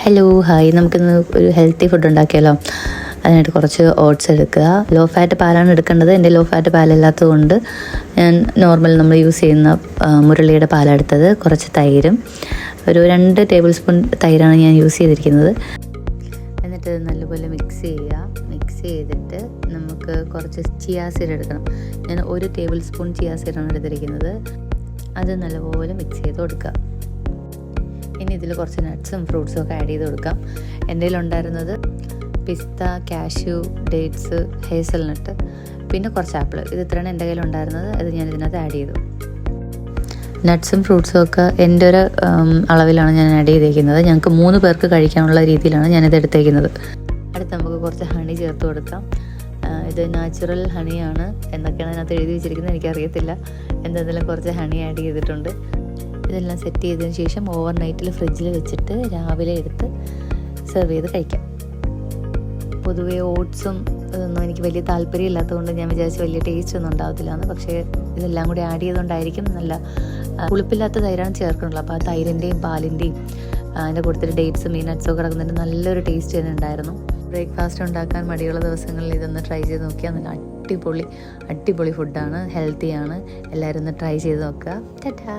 Hello hi, നമുക്കിന്ന് ഒരു healthy food ഉണ്ടാക്കിയാലോ. അതിനായിട്ട് കുറച്ച് ഓട്സ് എടുക്കുക. ലോ ഫാറ്റ് പാലാണ് എടുക്കേണ്ടത്. എൻ്റെ ലോ ഫാറ്റ് പാലല്ലാത്തത് കൊണ്ട് ഞാൻ നോർമൽ നമ്മൾ യൂസ് ചെയ്യുന്ന മുരളിയുടെ പാലെടുത്തത്. കുറച്ച് തൈരും, ഒരു 2 ടേബിൾ സ്പൂൺ തൈരാണ് ഞാൻ യൂസ് ചെയ്തിരിക്കുന്നത്. എന്നിട്ട് നല്ലപോലെ മിക്സ് ചെയ്യുക. മിക്സ് ചെയ്തിട്ട് നമുക്ക് കുറച്ച് ചിയാ സീഡ് എടുക്കണം. ഞാൻ 1 ടേബിൾ സ്പൂൺ ചിയാ സീഡാണ് എടുത്തിരിക്കുന്നത്. അത് നല്ലപോലെ മിക്സ് ചെയ്ത് കൊടുക്കുക. ഇനി ഇതിൽ കുറച്ച് നട്ട്സും ഫ്രൂട്ട്സും ഒക്കെ ആഡ് ചെയ്ത് കൊടുക്കാം. എൻ്റെ കയ്യിലുണ്ടായിരുന്നത് പിസ്ത, കാഷ്യൂ, ഡേറ്റ്സ്, ഹേസൽനട്ട്, പിന്നെ കുറച്ച് ആപ്പിൾ. ഇത് ഇത്രയാണ് എൻ്റെ കയ്യിലുണ്ടായിരുന്നത്. അത് ഞാൻ ഇതിനകത്ത് ആഡ് ചെയ്തു. നട്ട്സും ഫ്രൂട്ട്സും ഒക്കെ എൻ്റെ ഒരു അളവിലാണ് ഞാൻ ആഡ് ചെയ്തേക്കുന്നത്. ഞങ്ങൾക്ക് 3 പേർക്ക് കഴിക്കാനുള്ള രീതിയിലാണ് ഞാനിത് എടുത്തേക്കുന്നത്. അടുത്ത് നമുക്ക് കുറച്ച് ഹണി ചേർത്ത് കൊടുക്കാം. ഇത് നാച്ചുറൽ ഹണിയാണ്. എന്നൊക്കെയാണ് അതിനകത്ത് എഴുതി വെച്ചിരിക്കുന്നത് എനിക്കറിയത്തില്ല. എന്തെങ്കിലും കുറച്ച് ഹണി ആഡ് ചെയ്തിട്ടുണ്ട്. ഇതെല്ലാം സെറ്റ് ചെയ്തതിന് ശേഷം ഓവർ നൈറ്റിൽ ഫ്രിഡ്ജിൽ വെച്ചിട്ട് രാവിലെ എടുത്ത് സെർവ് ചെയ്ത് കഴിക്കാം. പൊതുവേ ഓട്സും ഇതൊന്നും എനിക്ക് വലിയ താല്പര്യമില്ലാത്തതുകൊണ്ട് ഞാൻ വിചാരിച്ച് വലിയ ടേസ്റ്റ് ഒന്നും ഉണ്ടാകത്തില്ലാന്ന്. പക്ഷേ ഇതെല്ലാം കൂടി ആഡ് ചെയ്തുകൊണ്ടായിരിക്കും നല്ല പുളിപ്പില്ലാത്ത തൈരാണ് ചേർക്കണുള്ളൂ. അപ്പോൾ ആ തൈരിൻ്റെയും പാലിൻ്റെയും അതിൻ്റെ കൂട്ടത്തിൽ ഡേറ്റ്സും ഈ നട്ട്സും ഒക്കെ കിടക്കുന്നതിൻ്റെ നല്ലൊരു ടേസ്റ്റ് തന്നെ ഉണ്ടായിരുന്നു. ബ്രേക്ക്ഫാസ്റ്റ് ഉണ്ടാക്കാൻ മടിയുള്ള ദിവസങ്ങളിൽ ഇതൊന്ന് ട്രൈ ചെയ്ത് നോക്കിയാൽ നല്ല അടിപൊളി ഫുഡാണ്, ഹെൽത്തിയാണ്. എല്ലാവരും ഒന്ന് ട്രൈ ചെയ്ത് നോക്കുക. ടാറ്റാ.